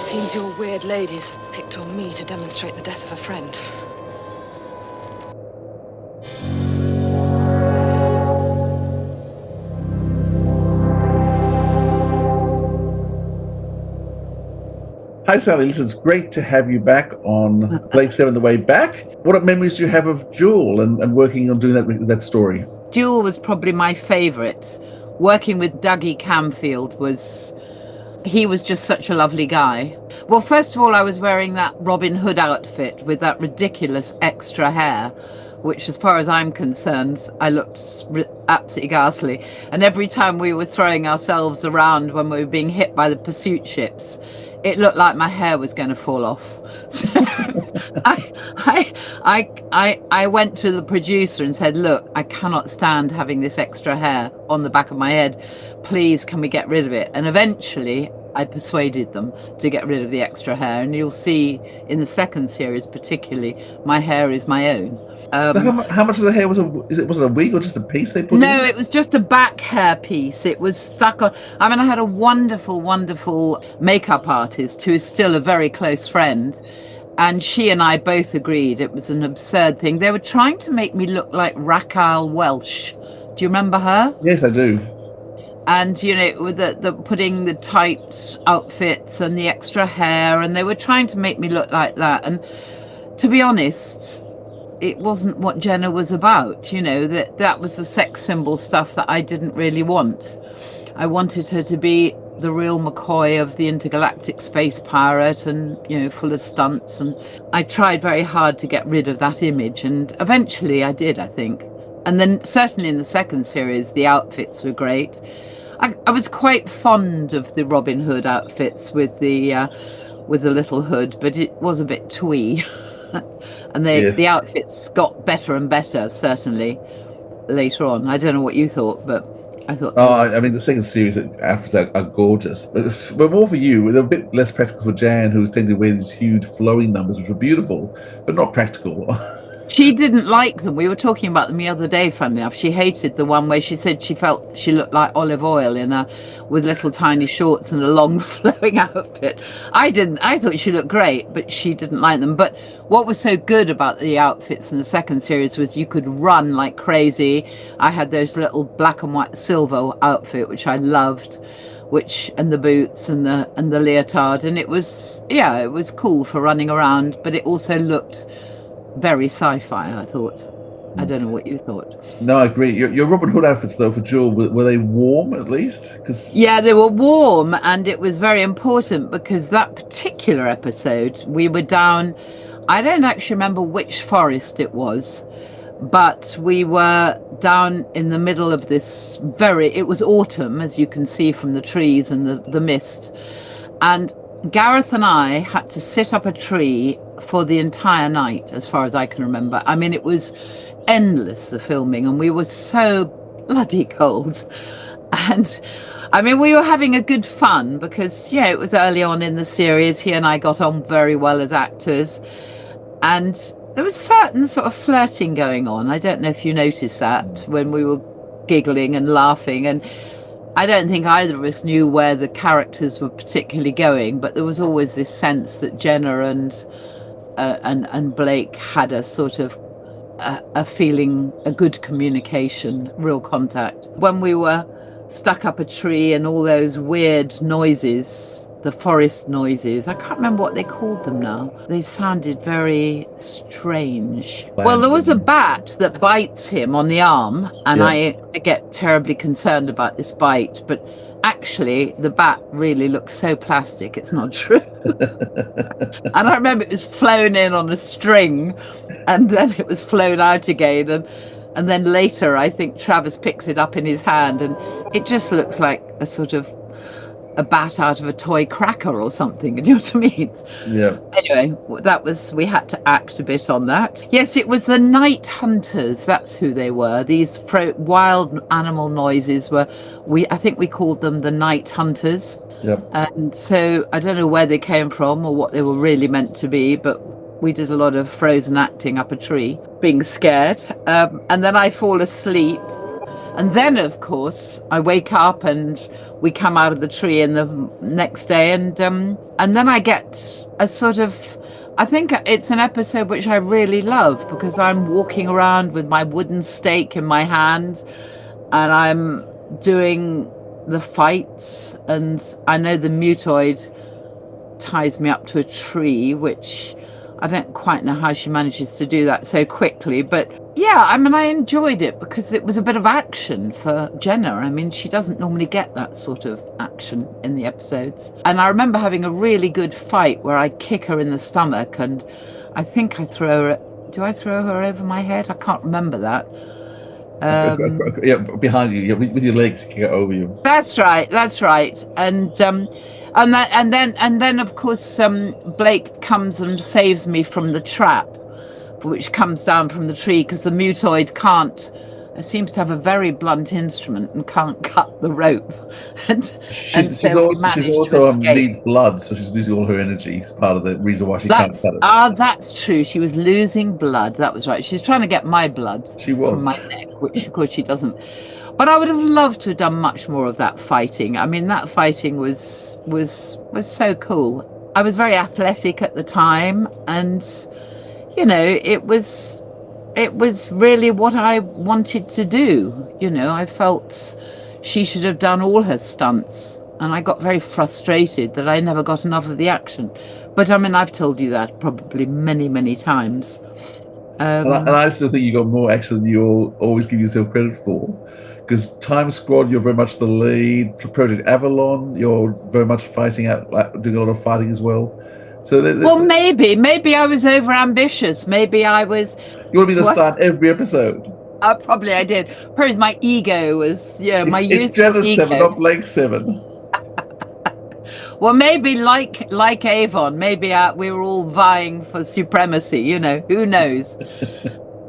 seems your weird ladies have picked on me to demonstrate the death of a friend. Hi, Sally. Listen, it's great to have you back on Blake 7 The Way Back. What memories do you have of Duel and working on doing that story? Duel was probably my favourite. Working with Dougie Camfield he was just such a lovely guy. Well, first of all, I was wearing that Robin Hood outfit with that ridiculous extra hair, which, as far as I'm concerned, I looked absolutely ghastly. And every time we were throwing ourselves around when we were being hit by the pursuit ships, it looked like my hair was going to fall off. So I went to the producer and said, look, I cannot stand having this extra hair on the back of my head. Please, can we get rid of it? And eventually I persuaded them to get rid of the extra hair. And you'll see in the second series, particularly, my hair is my own. So how much of the hair was was it a wig or just a piece they put in? No, it was just a back hair piece. It was stuck on. I mean, I had a wonderful, wonderful makeup artist who is still a very close friend. And she and I both agreed it was an absurd thing. They were trying to make me look like Raquel Welch. Do you remember her? Yes, I do. And, you know, with the putting the tight outfits and the extra hair, and they were trying to make me look like that. And to be honest, it wasn't what Jenna was about. You know, that was the sex symbol stuff that I didn't really want. I wanted her to be the real McCoy of the intergalactic space pirate, and, you know, full of stunts. And I tried very hard to get rid of that image, and eventually I did, I think. And then certainly in the second series, the outfits were great. I was quite fond of the Robin Hood outfits with the little hood, but it was a bit twee. And the outfits got better and better, certainly, later on. I don't know what you thought, but I thought... Oh, I mean, the second series outfits are gorgeous. But more for you, they're a bit less practical for Jan, who was tending to wear these huge flowing numbers, which were beautiful, but not practical. She didn't like them. We were talking about them the other day, funnily enough. She hated the one where she said she felt she looked like olive oil with little tiny shorts and a long flowing outfit. I didn't. I thought she looked great, but she didn't like them. But what was so good about the outfits in the second series was you could run like crazy. I had those little black and white silver outfit, which I loved, and the boots and the leotard. And it was cool for running around, but it also looked very sci-fi, I thought. I don't know what you thought. No, I agree. Your Robin Hood outfits, though, for Jewel, were they warm at least? Yeah, they were warm, and it was very important because that particular episode, we were down, I don't actually remember which forest it was, but we were down in the middle of this it was autumn, as you can see from the trees and the mist, and Gareth and I had to sit up a tree for the entire night, as far as I can remember. I mean, it was endless, the filming, and we were so bloody cold. And I mean, we were having a good fun because, yeah, it was early on in the series. He and I got on very well as actors. And there was certain sort of flirting going on. I don't know if you noticed that when we were giggling and laughing. And I don't think either of us knew where the characters were particularly going, but there was always this sense that Jenna and Blake had a sort of a feeling, a good communication, real contact. When we were stuck up a tree and all those weird noises, the forest noises, I can't remember what they called them now. They sounded very strange. Well, there was a bat that bites him on the arm, and I get terribly concerned about this bite, but actually the bat really looks so plastic, it's not true. And I remember it was flown in on a string, and then it was flown out again, and then later I think Travis picks it up in his hand, and it just looks like a sort of a bat out of a toy cracker or something. Do you know what I mean? Yeah. Anyway, we had to act a bit on that. Yes, it was the night hunters. That's who they were. These wild animal noises I think we called them the night hunters. Yep. And so I don't know where they came from or what they were really meant to be, but we did a lot of frozen acting up a tree, being scared. And then I fall asleep. And then, of course, I wake up and we come out of the tree in the next day, and then I get a sort of, I think it's an episode which I really love because I'm walking around with my wooden stake in my hand and I'm doing the fights, and I know the mutoid ties me up to a tree, which I don't quite know how she manages to do that so quickly, but yeah, I mean, I enjoyed it because it was a bit of action for Jenna. I mean, she doesn't normally get that sort of action in the episodes. And I remember having a really good fight where I kick her in the stomach, and I think I throw her. Do I throw her over my head? I can't remember that. Yeah, behind you, yeah, with your legs, you kick it over you. That's right. That's right. And then of course Blake comes and saves me from the trap, which comes down from the tree because the mutoid seems to have a very blunt instrument and can't cut the rope. She's also needs blood, so she's losing all her energy. It's part of the reason why she can't cut it. That's true. She was losing blood. That was right. She's trying to get my blood from my neck, which of course she doesn't. But I would have loved to have done much more of that fighting. I mean, that fighting was so cool. I was very athletic at the time, and you know, it was really what I wanted to do. You know, I felt she should have done all her stunts, and I got very frustrated that I never got enough of the action. But I mean, I've told you that probably many, many times. And I still think you got more action than you always give yourself credit for. Because Time Squad, you're very much the lead. Project Avalon, you're very much fighting out, like, doing a lot of fighting as well. So well, maybe I was over ambitious. Maybe I was. You want to be the star in every episode. Probably I did. Probably my ego was, my youth. It's Jenna 7, not Blake 7. Well, maybe like Avon, maybe we were all vying for supremacy. You know, who knows?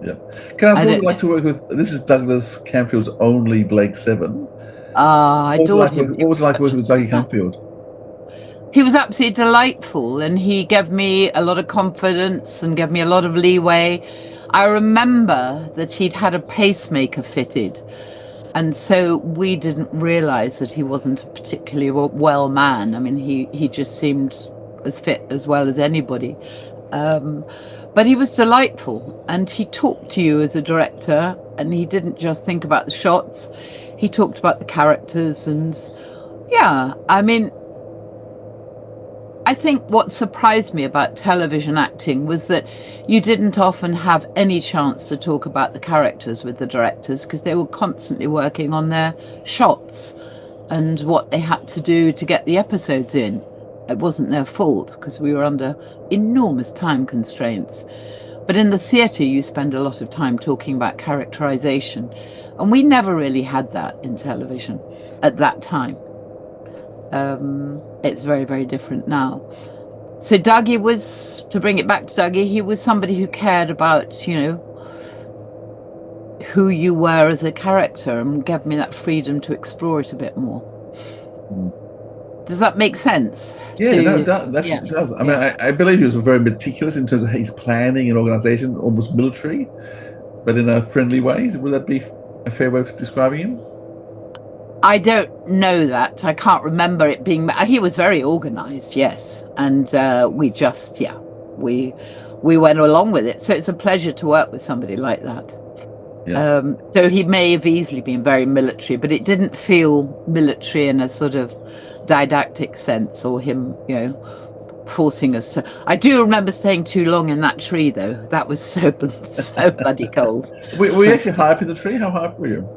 Yeah. Can I also like to work with? This is Douglas Campfield's only Blake 7. I adored him. What was it like working with Dougie Camfield? He was absolutely delightful, and he gave me a lot of confidence and gave me a lot of leeway. I remember that he'd had a pacemaker fitted, and so we didn't realize that he wasn't a particularly well man. I mean, he just seemed as fit as well as anybody. But he was delightful, and he talked to you as a director, and he didn't just think about the shots. He talked about the characters, and yeah, I mean, I think what surprised me about television acting was that you didn't often have any chance to talk about the characters with the directors because they were constantly working on their shots and what they had to do to get the episodes in. It wasn't their fault because we were under enormous time constraints. But in the theatre, you spend a lot of time talking about characterization. And we never really had that in television at that time. It's very, very different now. So Dougie was, to bring it back to Dougie, he was somebody who cared about, who you were as a character and gave me that freedom to explore it a bit more. Does that make sense? Yeah, it does. I mean, I believe he was very meticulous in terms of his planning and organization, almost military, but in a friendly way. Would that be a fair way of describing him? I don't know that. I can't remember it being. He was very organized, yes, and we just, we went along with it. So it's a pleasure to work with somebody like that. Yeah. So he may have easily been very military, but it didn't feel military in a sort of didactic sense, or him, forcing us to. I do remember staying too long in that tree, though. That was so bloody cold. Were you actually high up in the tree? How high up were you?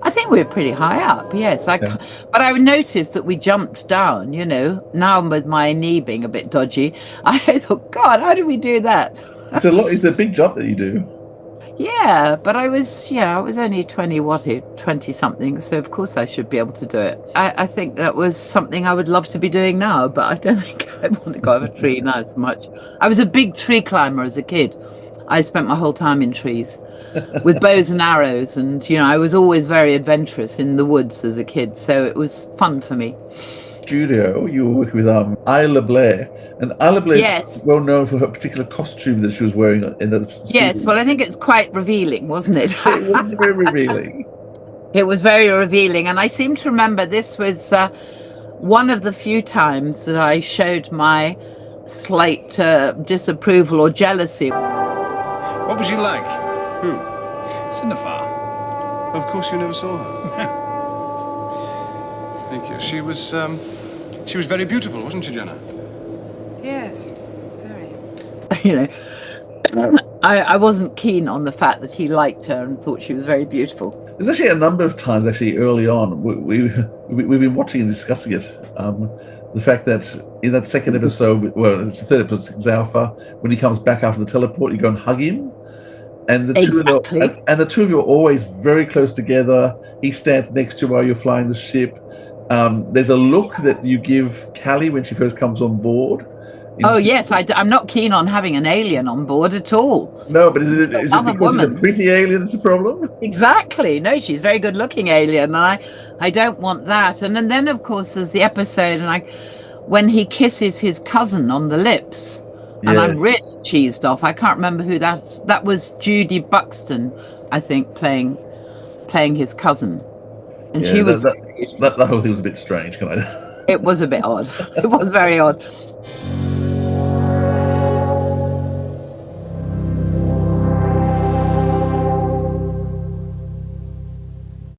I think we were pretty high up, yes. But I noticed that we jumped down, now with my knee being a bit dodgy. I thought, God, how did we do that? It's a big jump that you do. Yeah, but I was only 20 something, so of course I should be able to do it. I think that was something I would love to be doing now, but I don't think I want to go up a tree now so much. I was a big tree climber as a kid. I spent my whole time in trees with bows and arrows, and I was always very adventurous in the woods as a kid, so it was fun for me. Studio, you were working with Isla Blair, and Isla Blair is well known for her particular costume that she was wearing in the series. Yes, well, I think it's quite revealing, wasn't it? It was very revealing. It was very revealing, and I seem to remember this was one of the few times that I showed my slight disapproval or jealousy. What was she like? Who? Cinefar. Of course you never saw her. Thank you. She was very beautiful, wasn't she, Jenna? Yes, very. You know, I wasn't keen on the fact that he liked her and thought she was very beautiful. There's actually a number of times, actually, early on, we've been watching and discussing it. The fact that in that second episode, well, it's the third episode, Zalfa, when he comes back after the teleport, you go and hug him. And the two of you are always very close together. He stands next to you while you're flying the ship. There's a look that you give Callie when she first comes on board. Oh, yes, I'm not keen on having an alien on board at all. No, but is it because she's a pretty alien that's the problem? Exactly. No, she's a very good-looking alien, and I don't want that. And then, of course, there's the episode when he kisses his cousin on the lips, and I'm really cheesed off. I can't remember who that was. Judy Buxton, I think, playing his cousin, and she was. That whole thing was a bit strange. It was a bit odd. It was very odd.